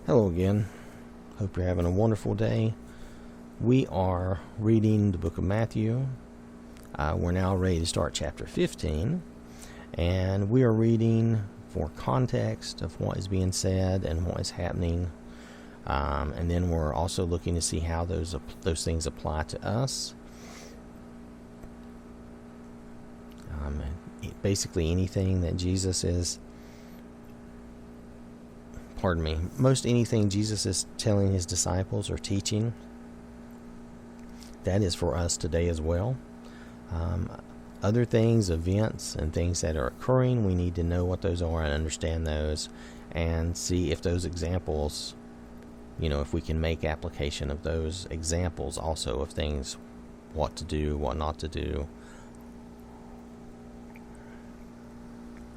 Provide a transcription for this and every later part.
Hello again. Hope you're having a wonderful day. We are reading the book of Matthew. We're now ready to start chapter 15, and we are reading for context of what is being said and what is happening. And then we're also looking to see how those things apply to us. Basically anything that Jesus is most anything Jesus is telling his disciples or teaching, that is for us today as well. Other things, events, and things that are occurring, we need to know what those are and understand those and see if those examples, if we can make application of those examples also of things, what to do, what not to do.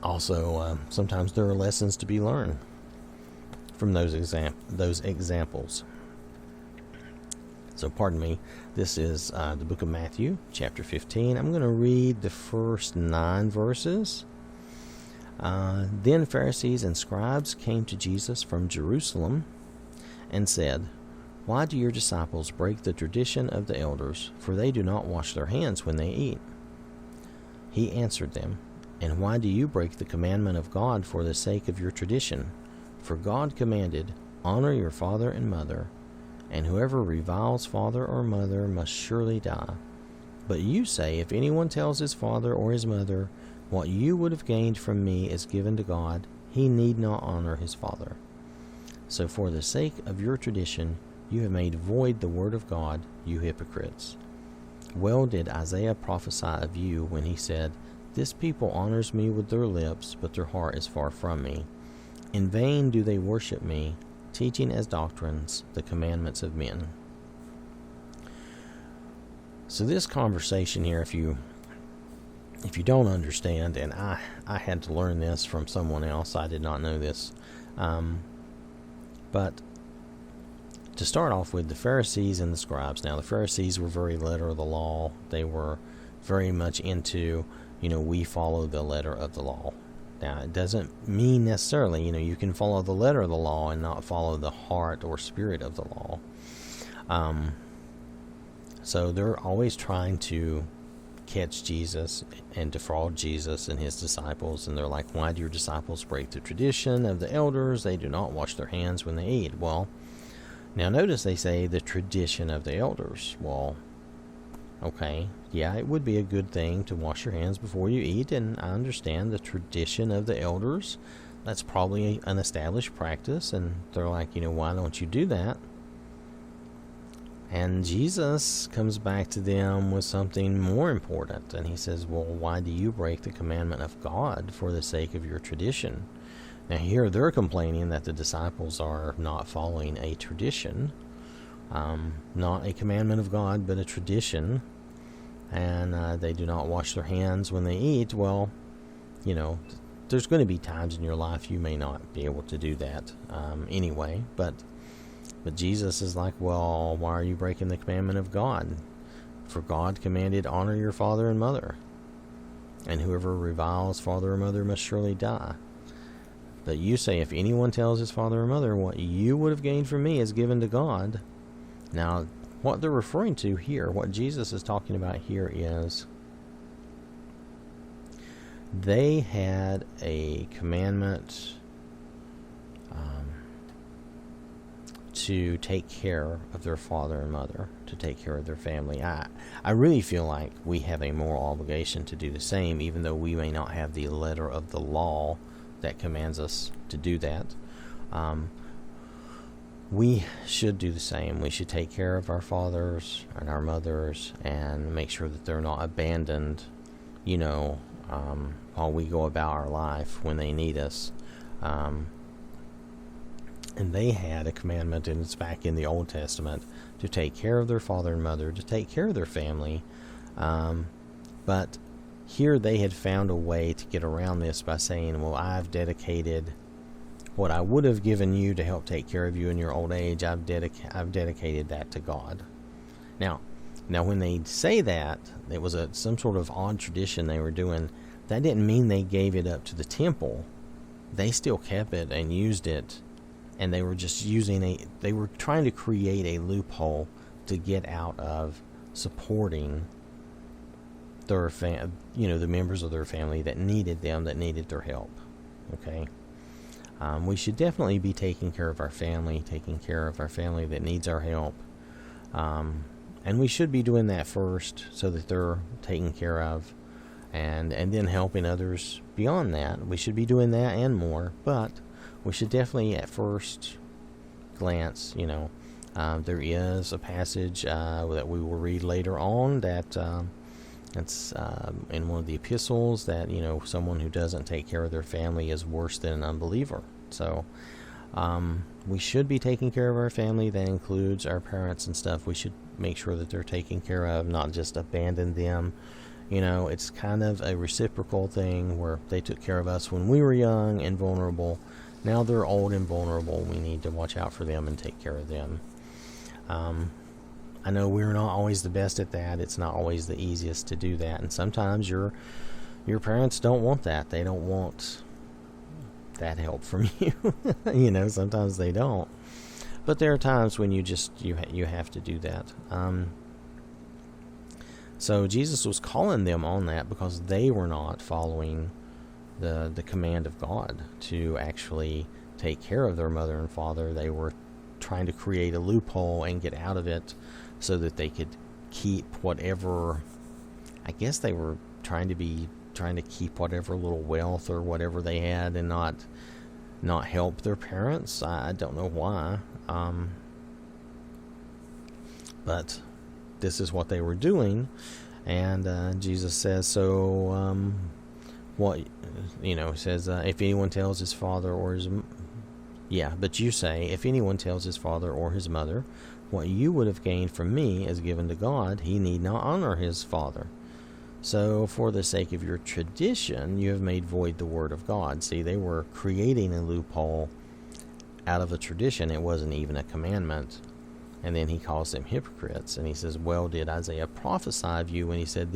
Also, sometimes there are lessons to be learned from those examples. So pardon me, this is the book of Matthew, chapter 15. I'm going to read the first 9 verses. Then Pharisees and Scribes came to Jesus from Jerusalem and said, "Why do your disciples break the tradition of the elders? For they do not wash their hands when they eat." He answered them, "And why do you break the commandment of God for the sake of your tradition? For God commanded, 'Honor your father and mother,' and whoever reviles father or mother must surely die. But you say, if anyone tells his father or his mother, 'What you would have gained from me is given to God,' he need not honor his father. So for the sake of your tradition, you have made void the word of God, you hypocrites. Well did Isaiah prophesy of you when he said, 'This people honors me with their lips, but their heart is far from me. In vain do they worship me, teaching as doctrines the commandments of men.'" So this conversation here, if you don't understand, and I had to learn this from someone else, I did not know this, but to start off with, the Pharisees and the Scribes. Now, the Pharisees were very letter of the law. They were very much into, we follow the letter of the law. Now, it doesn't mean necessarily, you can follow the letter of the law and not follow the heart or spirit of the law. So they're always trying to catch Jesus and defraud Jesus and his disciples. And they're like, "Why do your disciples break the tradition of the elders? They do not wash their hands when they eat." Well, now notice they say the tradition of the elders. Well, okay, yeah, it would be a good thing to wash your hands before you eat, and I understand the tradition of the elders. That's probably an established practice, and they're like, why don't you do that? And Jesus comes back to them with something more important, and he says, "Well, why do you break the commandment of God for the sake of your tradition?" Now here they're complaining that the disciples are not following a tradition, not a commandment of God, but a tradition, and they do not wash their hands when they eat. Well, there's going to be times in your life you may not be able to do that anyway, but Jesus is like, well, why are you breaking the commandment of God? For God commanded, "Honor your father and mother, and whoever reviles father or mother must surely die. But you say, if anyone tells his father or mother, 'What you would have gained from me is given to God.'" Now, what they're referring to here, what Jesus is talking about here, is they had a commandment to take care of their father and mother, to take care of their family. I really feel like we have a moral obligation to do the same, even though we may not have the letter of the law that commands us to do that. We should do the same. We should take care of our fathers and our mothers and make sure that they're not abandoned, while we go about our life when they need us. And they had a commandment, and it's back in the Old Testament, to take care of their father and mother, to take care of their family. But here they had found a way to get around this by saying, "Well, I've dedicated what I would have given you to help take care of you in your old age. I've dedicated that to God." Now, when they say that, it was some sort of odd tradition they were doing. That didn't mean they gave it up to the temple. They still kept it and used it and they were just they were trying to create a loophole to get out of supporting their the members of their family that needed their help. Okay. We should definitely be taking care of our family that needs our help. And we should be doing that first so that they're taken care of, and then helping others beyond that. We should be doing that and more, but we should definitely at first glance, there is a passage that we will read later on that's in one of the epistles that, someone who doesn't take care of their family is worse than an unbeliever. So we should be taking care of our family. That includes our parents and stuff. We should make sure that they're taken care of, not just abandon them. It's kind of a reciprocal thing where they took care of us when we were young and vulnerable. Now they're old and vulnerable. We need to watch out for them and take care of them. I know we're not always the best at that. It's not always the easiest to do that. And sometimes your parents don't want that. They don't want that help from you. Sometimes they don't. But there are times when you have to do that. So Jesus was calling them on that because they were not following the command of God to actually take care of their mother and father. They were trying to create a loophole and get out of it so that they could keep whatever, I guess they were trying to keep whatever little wealth or whatever they had and not help their parents. I don't know why. But this is what they were doing. And Jesus says, says, if anyone tells his father or his... but you say, if anyone tells his father or his mother, what you would have gained from me is given to God, he need not honor his father. So, for the sake of your tradition, you have made void the word of God. See, they were creating a loophole out of a tradition. It wasn't even a commandment. And then he calls them hypocrites. And he says, well, did Isaiah prophesy of you when he said,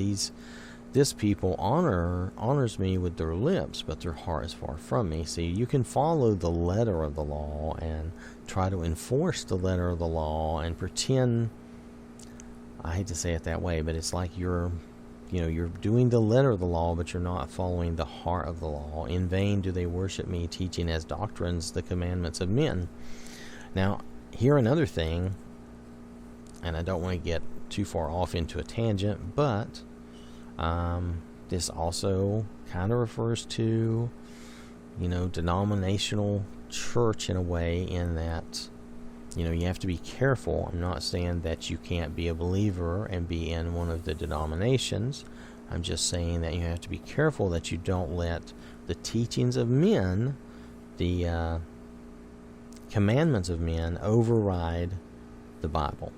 this people honors me with their lips, but their heart is far from me. See, you can follow the letter of the law and try to enforce the letter of the law and pretend, I hate to say it that way, but it's like you're doing the letter of the law, but you're not following the heart of the law. In vain do they worship me, teaching as doctrines the commandments of men. Now, here another thing, and I don't want to get too far off into a tangent, but this also kind of refers to, denominational church in a way, in that, you have to be careful. I'm not saying that you can't be a believer and be in one of the denominations. I'm just saying that you have to be careful that you don't let the teachings of men, the commandments of men, override the Bible.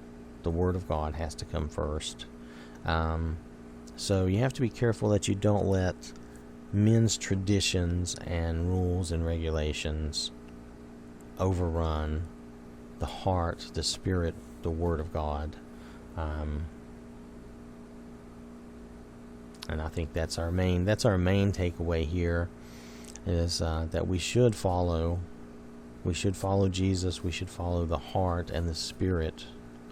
The Word of God has to come first. So you have to be careful that you don't let men's traditions and rules and regulations overrun the heart, the spirit, the Word of God. And I think that's our main takeaway here, is that we should follow Jesus. We should follow the heart and the spirit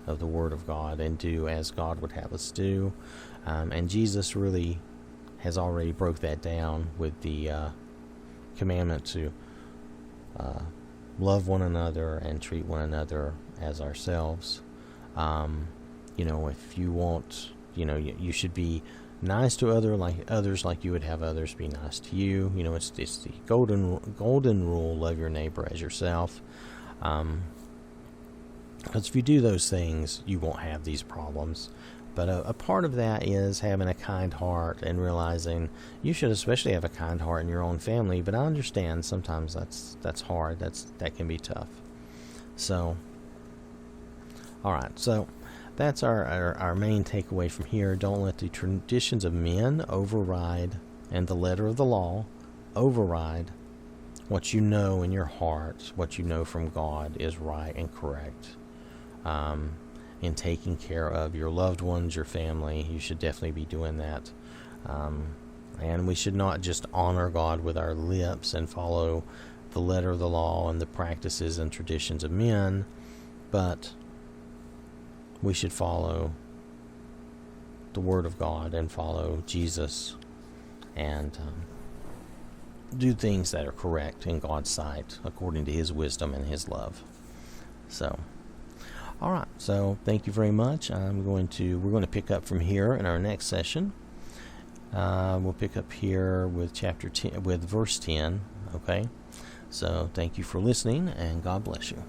of the Word of God and do as God would have us do. And Jesus really has already broke that down with the commandment to love one another and treat one another as ourselves. If you want, you should be nice to others like you would have others be nice to you. It's the golden rule: love your neighbor as yourself. Because if you do those things, you won't have these problems. But a part of that is having a kind heart and realizing you should especially have a kind heart in your own family. But I understand sometimes that's hard. That can be tough. So, all right. So that's our main takeaway from here. Don't let the traditions of men override, and the letter of the law override, what you know in your heart, what you know from God is right and correct. In taking care of your loved ones, your family, you should definitely be doing that. And we should not just honor God with our lips and follow the letter of the law and the practices and traditions of men, but we should follow the Word of God and follow Jesus and do things that are correct in God's sight according to His wisdom and His love. So, all right. So, thank you very much. We're going to pick up from here in our next session. We'll pick up here with chapter 10, with verse 10. Okay. So, thank you for listening, and God bless you.